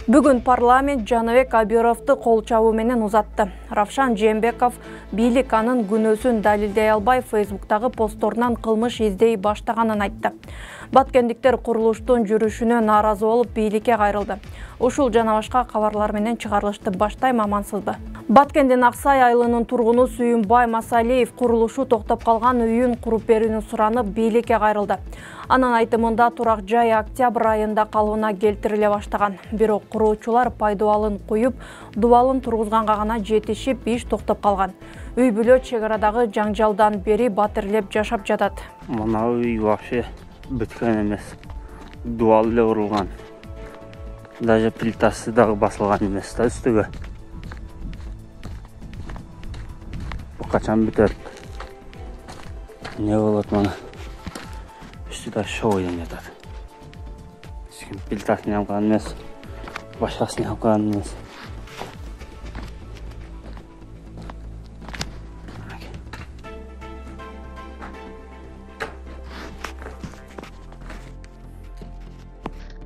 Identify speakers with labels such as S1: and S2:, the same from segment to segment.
S1: Бүгін парламент Жаныбек Абировду кол чабуу менен узатты. Равшан Жээнбеков бийлик анын күнөөсүн далилдей албай Фейсбуктагы постторунан кылмыш издей баштаганын айтты. Баткендиктер курулуштун жүрүшүнө нааразы болуп бийликке кайрылды. Ушул жана башка кабарлар менен чыгарылышты. Баштайм, амансызбы? Баткендин Аксай айылынын тургуну Сүйүнбай Масалиев курулушу токтоп калган үйүн куруп берүүнү суранып бийликке кайрылды. Анын айтымында турак жай октябрь айында калыбына келтириле баштаган. Бирок куруучулар пайдубалын куюп, дубалын тургузганга гана жетишип, иш токтоп калган. Үй бүлө чек арадагы жаңжалдан бери батирлеп жашап жатат.
S2: Мына үй вообще бүткен эмес. Дубал эле урулган. Даже плитасы дагы басылган эмес да үстүгө. Бу качан бүтөт? Не болот мына? Üstü şoydan yatar. Şimdi piltasını yapkan emez, başkasını yapkan emez.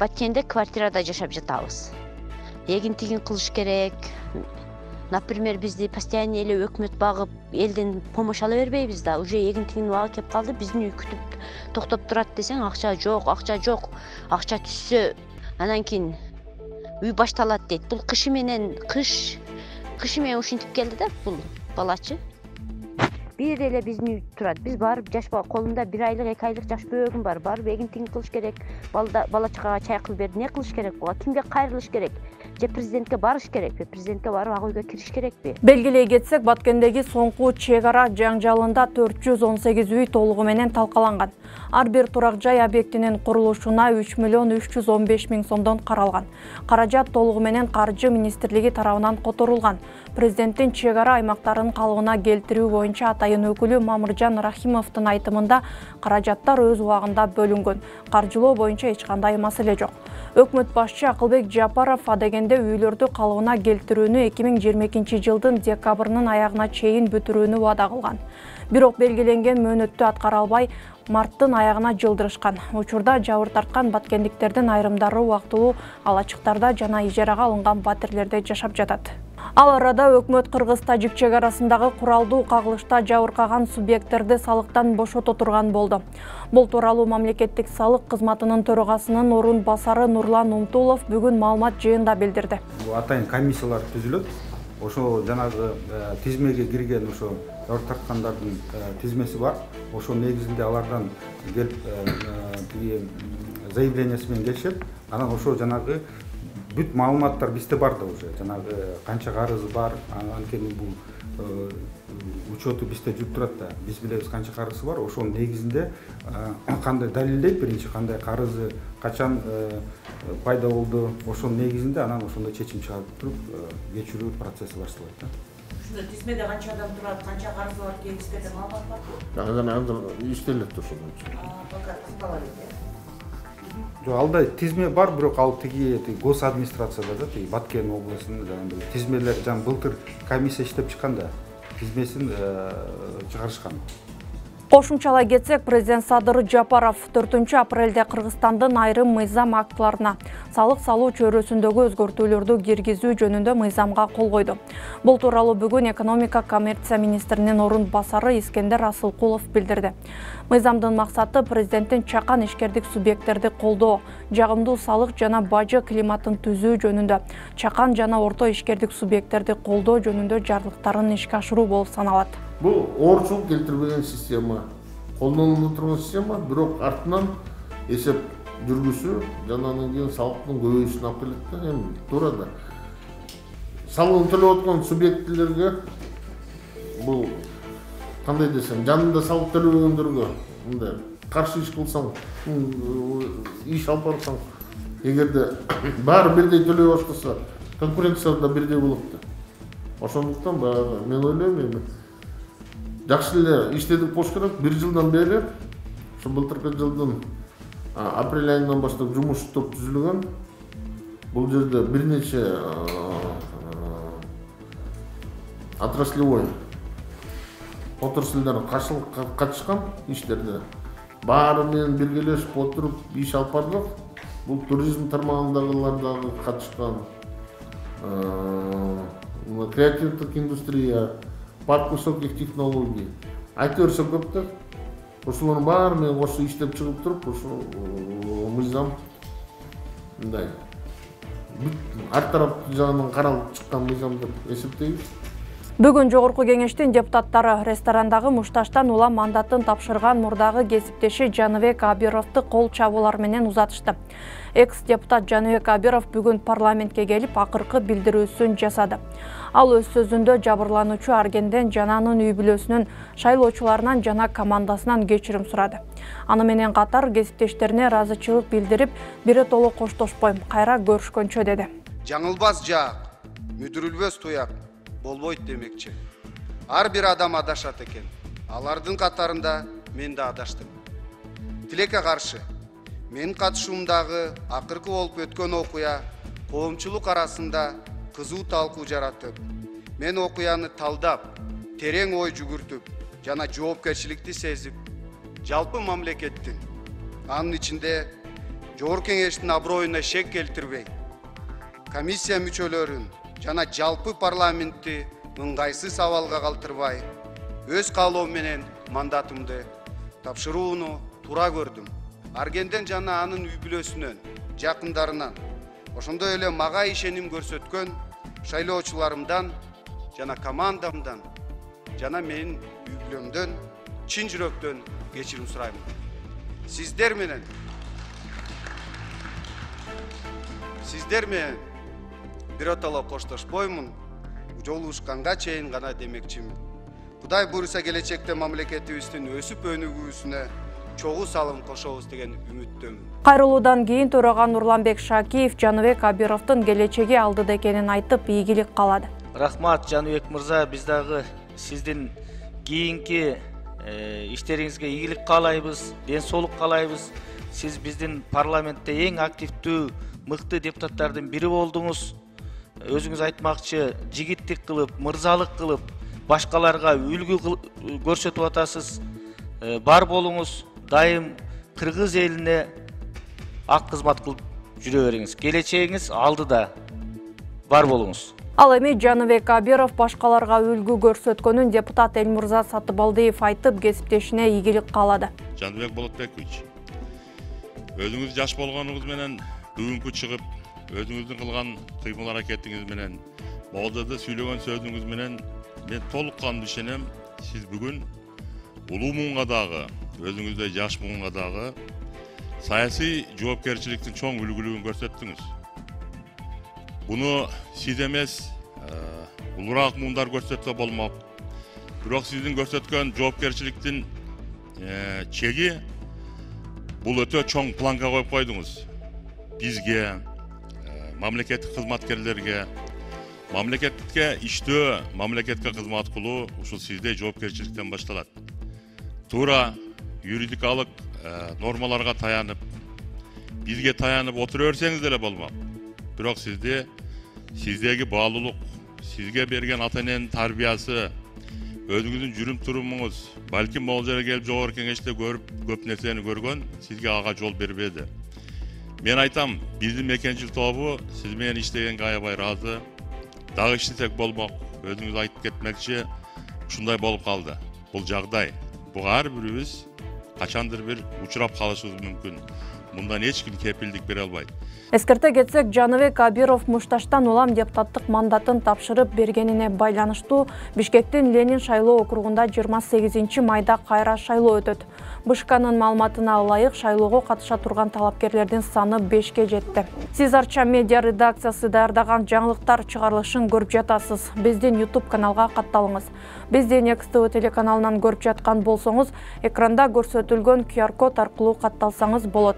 S3: Баткенде квартирада жашап жатабыз. Эгин-тигин кылыш керек. Например, бизди постоянно эле өкмөт багып, элден помощь ала бербейбиз да. Уже эгин-тигин убагы кеп калды, биздин үй күтүп токтоп турат десең, акча жок. Акча түшсө, анан кийин үй башталат дейт. Бул кышы менен ушинтип келди да бул балачы. Бир эле биздин үй турат. Биз барып жашпа, колумда 1 айлык, 2 айлык жаш бөөгүм бар. Барып эгин-тигин кылыш керек. Бала-чакага чай кылып берди. Не кылыш керек буга? Кимге кайрылыш керек? Же президентке барыш керекпи? Президентке барып ак үйгө кириш керекпи?
S1: Белгилей кетсек, Баткендеги соңку чек ара жаңжалында 418 үй толугу менен талкаланган. Ар бир турак жай объектинин курулушуна 3.315.000 сомдон каралган. Каражат толугу менен Каржы министрлиги тарабынан которулган. Президенттин чек ара аймактарын калыбына келтирүү боюнча атайын өкүлү Мамыржан Рахимовдун айтымында каражаттар өз убагында бөлүнгөн. Каржылоо боюнча эч кандай маселе жок. Өкмөт башчы Акылбек Жапаров адегенде үйлөрдү калыбына келтирүүнү 2022 жылдын декабрынын аягына чейин бүтүрүүнү убада кылган. Бирок белгиленген мөөнөттү аткара албай, марттын аягына жылдырышкан. Учурда жабыр тарткан баткендиктердин айрымдары убактылуу алачыктарда жана ижарага алынган батирлерде жашап жатат. Ал арада өкмөт Кыргыз-Тажик чек арасындагы куралдуу кагылышта жабыркаган субъекттерди салыктан бошото турган болду. Бул тууралуу мамлекеттик салык кызматынын төрагасынын орун басары Нурлан Умтулов бүгүн маалымат жыйында билдирди.
S4: Атайын комиссиялар түзүлөт. Ошо жанагы тизмеге кирген ошо жабыр тарткандардын тизмеси бар. Ошо негизинде алардан келип заявлениясы менен келишет. Анан ошо жанагы бүт маалыматтар бизде бар да уже. Жанагы канча карызы бар, анткени бул учету бизде жүрүп турат да. Биз билебиз канча карызы бар. Ошонун негизинде кандай далилдейт, биринчи кандай карызы качан пайда болду. Ошонун негизинде анан ошондой чечим чыгарып туруп кечирүү процесси башталат да.
S5: Ушунда тизмеде канча адам турат, канча карызы бар кеңесте маалымат барбы?
S6: Андан иштелет ошол боюнча.
S5: Пока кызмалат.
S4: Жок, алда тизме бар, бирок ал тиги гос администрацияда да, тиги Баткен областынын жанагы тизмелер жана былтыр комиссия иштеп чыккан да, тизмесин чыгарышкан.
S1: Кошумчалай кетсек, президент Садыр Жапаров 4 апрелде Кыргызстандын айрым мыйзам актыларына салык салуу чөйрөсүндөгү өзгөртүүлөрдү киргизүү жөнүндө мыйзамга кол койду. Бул тууралуу бүгүн экономика коммерция министринин орун басары Искендер Асылкулов билдирди. Мыйзамдын максаты президенттин чакан ишкердик субъекттерди колдоо, жагымдуу салык жана бажы климатын түзүү жөнүндө, чакан жана орто ишкердик субъекттерди колдоо жөнүндө жарлыктарын ишке ашыруу болуп саналат.
S6: Бұл орчулук келтирбеген система, колдонулуп турган система, бирок артынан эсеп жүргүсү жана анан кийин салыктын көбөйүшүнө алып келет да. Эми туура да. Салыгын төлөп аткан субъектлерге бул кандай десем, жанында салык төлөбөгөндөргө мындай каршы иш кылсаң, иш алып барсаң, эгерде баары бирдей төлөй баштаса, конкуренция да бирдей болот да. Ошондуктан мен ойлойм эми жакшы эле иштедик болуш керек. 1 жылдан бери, ошо былтыркы жылдын апрель айынан баштап жумуш топ түзүлгөн. Бул жерде бир нече отраслевой отрасльдер катышкан иштерде. Баары менен биргелешип отуруп иш алып бардык. Бул туризм тармагындагылар дагы катышкан. Креативдик индустрия, парк высоких технологий. Айта берсе көп да. Ошолордун баары менен кошо иштеп чыгып туруп, ошо мыйзам мындай ар тарап жагынан каралып чыккан мыйзам деп эсептейбиз.
S1: Бүгүн Жогорку Кеңештин депутаттары ресторандагы мушташтан улам мандатын тапшырган мурдагы кесиптеши Жаныбек Абировду кол чабуулар менен узатышты. Экс-депутат Жаныбек Абиров бүгүн парламентке келип акыркы билдирүүсүн жасады. Ал өз сөзүндө жабырлануучу Аргенден жананын үй бүлөсүнүн шайлоочуларынан жана командасынан кечирим сурады. Аны менен катар кесиптештерине ыраазычылык билдирип, биротоло коштошпойм, кайра көрүшкөнчө деди.
S7: Жаңылбас жаак, мүдүрүлбөс туяк болбойт демекчи. Ар бир адам адашат экен. Алардын катарында мен да адаштым. Тилекке каршы мен катышуумдагы акыркы болуп өткөн окуя коомчулук арасында кызуу талкуу жаратып, мен окуяны талдап, терең ой жүгүртүп, жана жоопкерчиликти сезип, жалпы мамлекеттин, анын ичинде Жогорку Кеңештин аброюна шек келтирбей, комиссия мүчөлөрүн жана жалпы парламентти ыңгайсыз абалга калтырбай, өз каалоом менен мандатымды тапшырууну туура көрдүм. Аргенден жана анын үй бүлөсүнөн, жакындарынан, ошондой эле мага ишеним көрсөткөн шайлоочуларымдан жана командамдан жана менин үй бүлөмдөн чын жүрөктөн кечирим сурайм. Сиздер менен биротоло коштошпоймун, жолугушканга чейин гана демекчимин. Кудай буйруса келечекте мамлекетибиздин өсүп өнүгүүсүнө чогуу салым кошобуз деген үмүттөмүн.
S1: Кайрылуудан кийин төраган Нурланбек Шакиев Жаныбек Абировдун келечеги алдыда экенин айтып, ийгилик каалады.
S8: Рахмат Жаныбек мырза, биз дагы сиздин кийинки иштериңизге ийгилик каалайбыз, ден соолук каалайбыз. Сиз биздин парламентте эң активдүү, мыкты депутаттардын бири болдуңуз. Өзүңүз айтмакчы, жигиттик кылып, мырзалык кылып, башкаларга үлгү көрсөтүп атасыз. Бар болуңуз, дайым кыргыз элине ак кызмат кылып жүрө бериңиз. Келечегиңиз алдыда. Бар болуңуз.
S1: Ал эми Жаныбек Абиров башкаларга үлгү көрсөткөнүн депутат Элмурза Сатыбалдиев айтып, кесиптешине ийгилик каалады.
S9: Жаныбек Болотбекович, өзүңүз жаш болгонуңуз менен бүгүнкү чыгып, өзүңүздүн кылган кыймыл аракетиңиз менен, могулдарды сүйлөгөн сөзүңүз менен мен толук кандуу ишенем, сиз бүгүн улуу муунга дагы, өзүңүздөй жаш муунга дагы саясий жоопкерчиликтин чоң үлгүлүгүн көрсөттүңүз. Буну сиз эмес, улуураак муундар көрсөтсө болмок. Бирок сиздин көрсөткөн жоопкерчиликтин чеги бул өтө чоң планка коюп койдуңуз. Бизге, мамлекеттик кызматкерлерге, мамлекетке иштөө, мамлекетке кызмат кылуу ушул сизде жоопкерчиликтен башталат. Туура юридикалык нормаларга таянып, бизге таянып отура берсеңиз деле болмок. Бирок сиздеги баалуулук, сизге берген ата-эненин тарбиясы, өзүңүздүн жүрүм турумуңуз, балким могул жерге келип Жогорку Кеңеште көп нерсени көргөн, сизге ага жол бербеди. Мен айтам, биздин мекенчил тобу сиз менен иштегенге аябай ыраазы. Дагы иштесек болмок, өзүңүз айтып кетмекчи, ушундай болуп калды. Бул жагдай. Буга ар бирибиз качандыр бир учурап калышыбыз мүмкүн. Мындан эч ким кепилдик бере албайт.
S1: Эскерте кетсек, Жаныбек Абиров мушташтан улам депутаттык мандатын тапшырып бергенине байланыштуу Бишкектин Ленин шайлоо округунда 28 майда кайра шайлоо өтөт. БШКнын маалыматына ылайык, шайлоого катыша турган талапкерлердин саны 5ке жетти. Сиз Арча медиа редакциясы даярдаган жаңылыктар чыгарылышын көрүп жатасыз. Биздин YouTube каналга катталыңыз. Бизди Next TV телеканалынан көрүп жаткан болсоңуз, экранда көрсөтүлгөн QR код аркылуу катталсаңыз болот.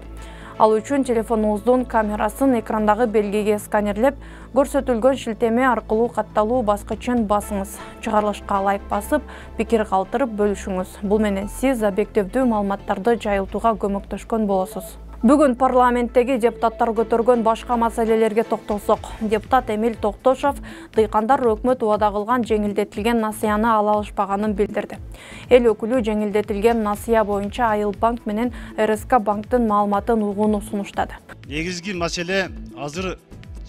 S1: Ал үчүн телефонуңуздун камерасын экрандагы белгиге сканерлеп, көрсөтүлгөн шилтеме аркылуу катталуу баскычын басыңыз. Чыгарылышка лайк басып, пикир калтырып бөлүшүңүз. Бул менен сиз объективдүү маалыматтарды жайылтууга көмөктөшкөн болосуз. Бүгін парламенттегі депутаттар көтөргөн башка маселелерге токтолсок. Депутат Эмил Токтошов дыйкандар өкмөт убада кылган жеңилдетилген насыяны ала алышпаганын билдирди. Эл өкүлү жеңилдетилген насыя боюнча Айыл банк менен РСК банктын маалыматын угууну сунуштады.
S10: Негизги маселе азыр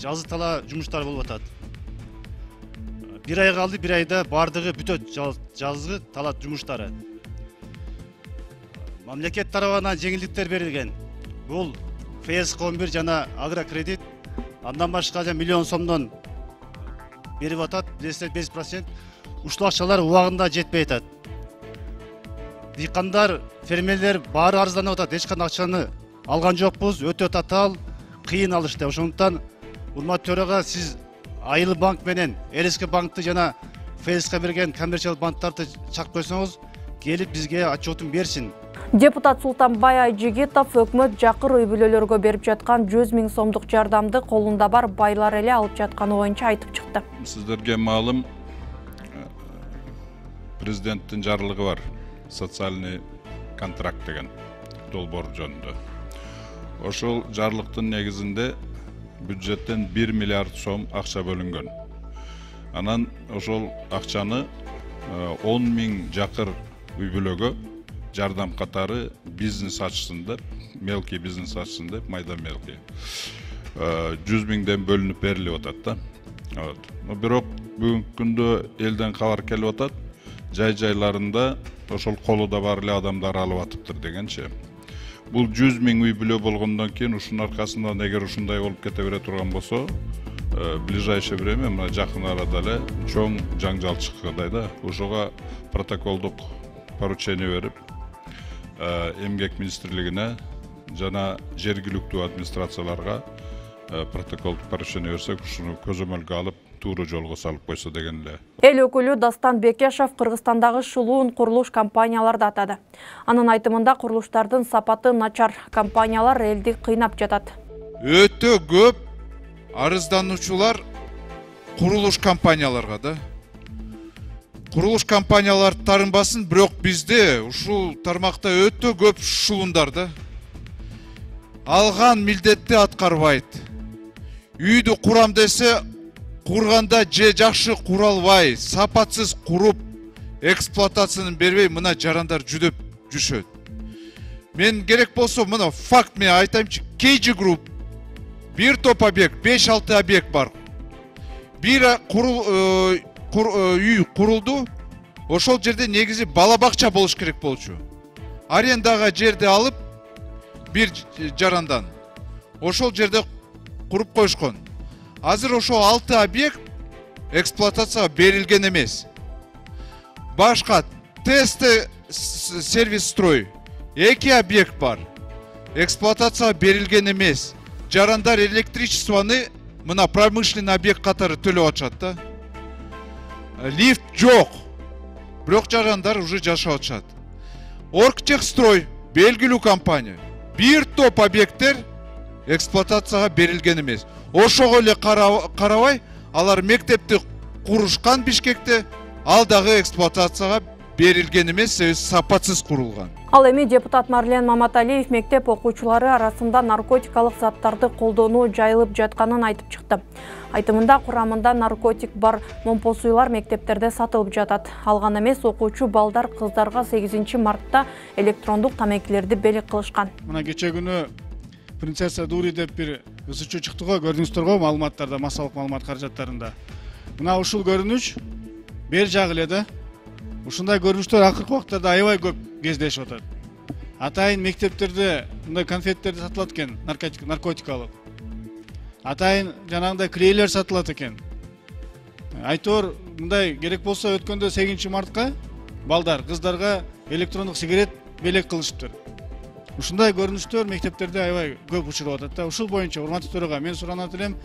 S10: жазы тала жумуштар болуп атат. Бир ай калды, бир айда бардыгы бүтөт жазгы талат жумуштары. Мамлекет тарабынан жеңилдиктер берилген. Бул ФС-11 жана агрокредит андан башка миллион сомдон берип атат, 5%. Ушул акчалар убагында жетпей атат. Дыйкандар, фермерлер баары арызданып атат, эч кандай акчаны алган жокпуз, өтө татаал, кыйын алышты. Ошондуктан урматтуу төрага сиз Айыл банк менен РСК банкты жана ФСК берген коммерциялык банктарды чакырып койсоңуз, келип бизге отчетун берсин.
S1: Депутат Султанбай Айжигитов өкмөт жакыр үй бүлөлөргө берип жаткан 100 000 сомдук жардамды колунда бар байлар эле алып жатканы боюнча айтып чыкты.
S11: Сиздерге маалым, президенттин жарлыгы бар, социальный контракт деген долбоор жөнүндө. Ошол жарлыктын негизинде бюджеттен 1 миллиард сом акча бөлүнгөн. Анан ошол акчаны 10 000 жакыр үй бүлөгө жардам катары бизнес ачсын деп, мелкий бизнес ачсын деп, майда мелкий 100 000ден бөлүнүп берилип атат да. Бирок бүгүнкү күндө элден кабар келип атат, жай-жайларында ошол колуда бар эле адамдар алып атыптыр дегенчи. Бул 100 000 үй бүлө болгондон кийин ушунун аркасында эгер ушундай болуп кете бере турган болсо, ближайшее время, мына жакын арада эле чоң жаңжал чыккандай да. Ошого протоколдук поручение берип, Эмгек министрлигине жана жергиликтүү администрацияларга протоколдук поручение берсек, ушуну көзөмөлгө алып, туура жолго салып койсо деген эле.
S1: Эл өкүлү Дастан Бекешев Кыргызстандагы шулуун курулуш компанияларды атады. Анын айтымында курулуштардын сапаты начар, компаниялар элди кыйнап жатат.
S12: Өтө көп арыздануучулар курулуш компанияларга да. Курулуш компаниялар тарынбасын, бирок бизде ушул тармакта өтө көп шулундар да. Алган милдетти аткарбайт. Үйдү курам десе, курганда же жакшы кура албай, сапатсыз куруп, эксплуатацияны бербей, мына жарандар жүдөп жүрүшөт. Мен керек болсо, мына факт мен айтайымчы, KG Group бир топ объект, 5-6 объект бар. Бир үй курулду, ошол жерде негизи бала бакча болуш керек болчу. Арендага жерди алып, бир жарандан ошол жерде куруп коюшкон. Азыр ошол 6 объект эксплуатацияга берилген эмес. Башка тесте сервис строй 2 объект бар. Эксплуатацияга берилген эмес. Жарандар электричествоны мына промышленный объект катары төлөп атышат да. Лифт жок. Бирок жарандар уже жашап атышат. Оргтехстрой белгилүү компания. Бир топ объекттер эксплуатацияга берилген эмес. Ошого эле карабай, алар мектепти курушкан Бишкекте, ал дагы эксплуатацияга берилген эмес, сапатсыз курулган.
S1: Ал эми депутат Марлен Маматалиев мектеп окуучулары арасында наркотикалык заттарды колдонуу жайылып жатканын айтып чыкты. Айтымында курамында наркотик бар момпосуйлар мектептерде сатылып жатат. Алган эмес, окуучу балдар кыздарга 8 мартта электрондук тамекилерди белек кылышкан.
S13: Мына кече күнү принцесса Дури деп бир ысычуу чыкты го, көрдүңүздөр го маалыматтарда, массалык маалымат каражаттарында. Мына ушул көрүнүш бер жагы эле да. Ушундай көрүнүштөр акыркы убактарда аябай көп кездешип атат. Атайын мектептерде мындай конфеттерди сатылат экен, наркотикалык. Атайын жанагындай клейлер сатылат экен. Айтор мындай керек болсо өткөндө 8 мартка балдар, кыздарга электрондук сигарет белек кылышыптыр. Ушундай көрүнүштөр мектептерде аябай көп учуруп атат да. Ушул боюнча урматтуу төрага мен суранат элем,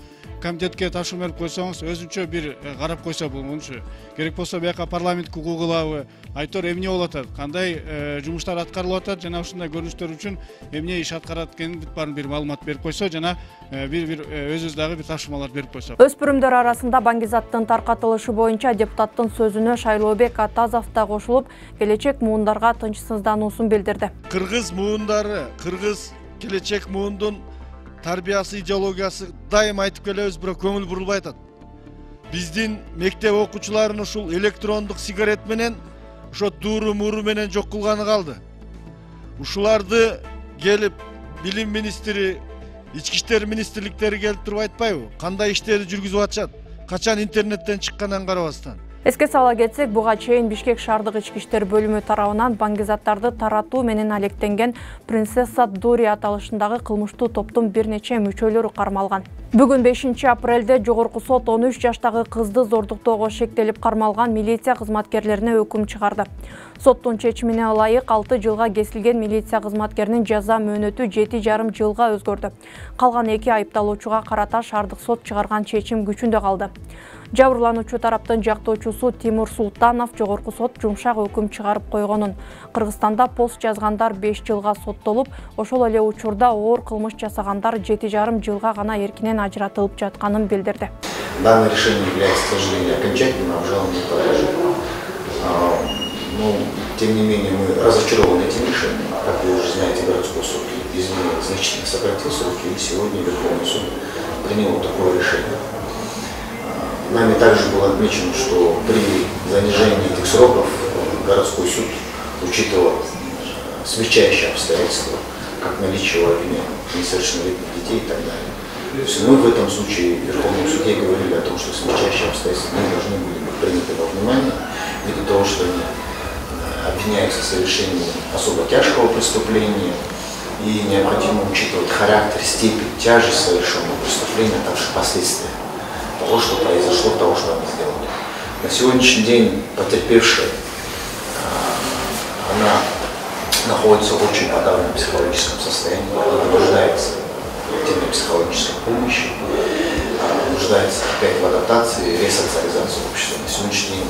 S13: комитетке тапшырма берип койсоңуз, өзүнчө бир карап койсо болмокчу. Керек болсо бияка парламент кылабы, айтор эмне болуп атат, кандай жумуштар аткарылып атат, жана ушундай көрүнүштөр үчүн эмне иш аткарат экенин баарын бир маалымат берип койсо, жана бир өзүбүз дагы бир тапшырмалар берип койсок.
S1: Өспүрүмдөр арасында баңгизаттын таркатылышы боюнча депутаттын сөзүнө Шайлообек Атазов да кошулуп, келечек муундарга тынчсыздануусун билдирди.
S10: Кыргыз муундары, кыргыз
S14: келечек муундун тарбиясы, идеологиясы дайым айтып келебиз, бирок көңүл бурулбай атат. Биздин мектеп окуучуларын ушул электрондук сигарет менен, ошо дууру муру менен жок кылганы калды. Ушуларды келип билим министри, ички иштер министрликтери келип туруп айтпайбы? Кандай иштерди жүргүзүп атышат? Качан интернеттен чыкканын карабастан?
S1: Эске сала кетсек, буга чейин Бишкек шаардык ички иштер бөлүмү тарабынан баңгизаттарды таратуу менен алектенген принцесса Дури аталышындагы кылмыштуу топтун бир нече мүчөлөрү кармалган. Бүгүн 5 апрелде жогорку сот 13 жаштагы кызды зордуктоого шектелип кармалган милиция кызматкерлерине өкүм чыгарды. Соттун чечимине ылайык 6 жылга кесилген милиция кызматкеринин жаза мөөнөтү 7,5 жылга өзгөрдү. Калган 2 айыпталуучуга карата шаардык сот чыгарган чечим күчүндө калды. Жабырлануучу тараптын жактоочусу Тимур Султанов жогорку сот жумшак өкүм чыгарып койгонун, Кыргызстанда пост жазгандар 5 жылга соттолуп, ошол эле учурда оор кылмыш жасагандар 7,5 жылга гана эркинен ажыратылып жатканын билдирди.
S15: Данное решение является, к сожалению, окончательным, обжалованным не подлежит. Но, тем не менее, мы разочарованы этим решением. Как вы уже знаете, городской суд изменил, значительно сократил сроки, и сегодня Верховный суд принял такое решение. Нами также было отмечено, что при занижении этих сроков городской суд учитывал смягчающие обстоятельства, как наличие во вине несовершеннолетних детей и так далее. То есть мы в этом случае в Верховном суде говорили о том, что смягчающие обстоятельства не должны были быть приняты во внимание, ввиду того, что они обвиняются в совершении особо тяжкого преступления, и необходимо учитывать характер, степень, тяжесть совершенного преступления, а также последствия того, что произошло, того, что они сделали. На сегодняшний день потерпевшая, она находится в очень подавленном психологическом состоянии, она нуждается в психологической помощи, нуждается опять в адаптации и ресоциализации общества. На сегодняшний день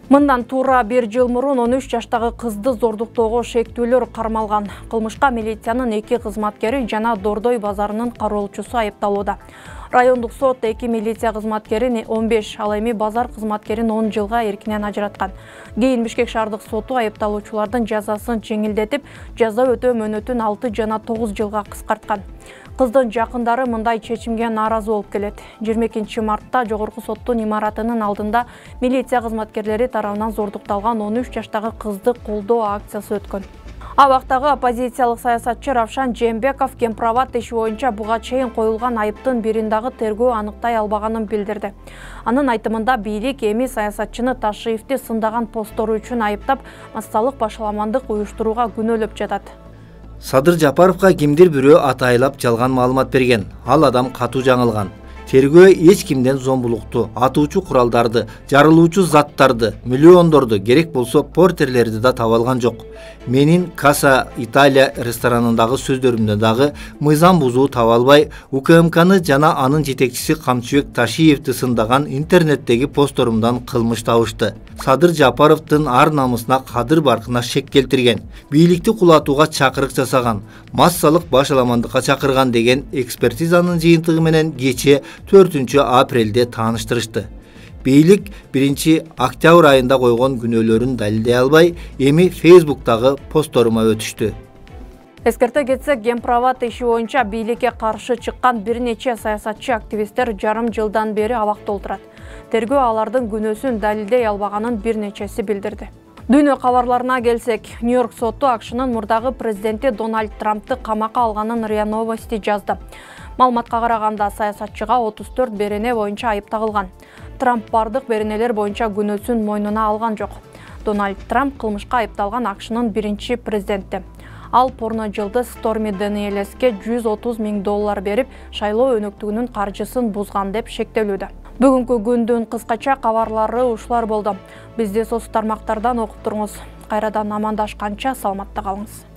S1: Мындан туура 1 жыл мурун 13 жаштагы кызды зордуктоого шектүүлөр кармалган. Кылмышка милициянын 2 кызматкери жана Дордой базарынын кароолчусу айыпталууда. Райондук сот 2 милиция кызматкерин 15, ал эми базар кызматкерин 10 жылга эркинен ажыраткан. Кийин Бишкек шаардык соту айыпталуучулардын жазасын жеңилдетип, жаза өтөө мөөнөтүн 6 жана 9 жылга кыскарткан. Кыздын жакындары мындай чечимге нааразы болуп келет. 22 мартта жогорку соттун имаратынын алдында милиция кызматкерлери тарабынан зордукталган 13 жаштагы кызды колдоо акциясы өткөн. Абактагы оппозициялык саясатчы Равшан Жээнбеков Кемпирабад иши боюнча буга чейин коюлган айыптын бирин дагы тергөө аныктай албаганын билдирди. Анын айтымында бийлик эми саясатчыны Ташиевди сындаган постору үчүн айыптап, массалык башаламандык уюштурууга күнөөлөп жатат.
S16: Садыр Жапаровга кимдир бирөө атайлап жалган маалымат берген. Ал адам катуу жаңылган. Тергөө эч кимден зомбулукту, атуучу куралдарды, жарылуучу заттарды, миллиондорду, керек болсо портерлерди да таба алган жок. Менин Каса Италия ресторанындагы сөздөрүмдө дагы мыйзам бузуу таба албай, УКМКны жана анын жетекчиси Камчыбек Ташиевди сындаган интернеттеги посторумдан кылмыш табышты. Садыр Жапаровдун ар намысына, кадыр баркына шек келтирген, бийликти кулатууга чакырык жасаган, массалык башаламандыкка чакырган деген экспертизанын жыйынтыгы менен кече 4 апрелде тааныштырышты. Бийлик 1 октябрь айында койгон күнөөлөрүн далилдей албай, эми Facebook'тагы посторума өтүштү.
S1: Эскерте кетсек, Кемпирабад иши боюнча бийликке каршы чыккан бир нече саясатчы активисттер жарым жылдан бери абакта отурат. Тергөө алардын күнөөсүн далилдей албаганын бир нечеси билдирди. Дүйнө кабарларына келсек, Нью-Йорк соту АКШнын мурдагы президенти Дональд Трампты камакка алганын РИА Новости жазды. Маалыматка караганда саясатчыга 34 берене боюнча айып тагылган. Трамп бардык беренелер боюнча күнөөсүн мойнуна алган жок. Дональд Трамп кылмышка айыпталган АКШнын биринчи президенти. Ал порно жылдыз Сторми Дэниелске $130 000 берип, шайлоо өнөктүгүнүн каржысын бузган деп шектелүүдө. Бүгүнкү күндүн кыскача кабарлары ушулар болду. Бизди соц тармактардан окуп туруңуз. Кайрадан амандашканча саламатта калыңыз.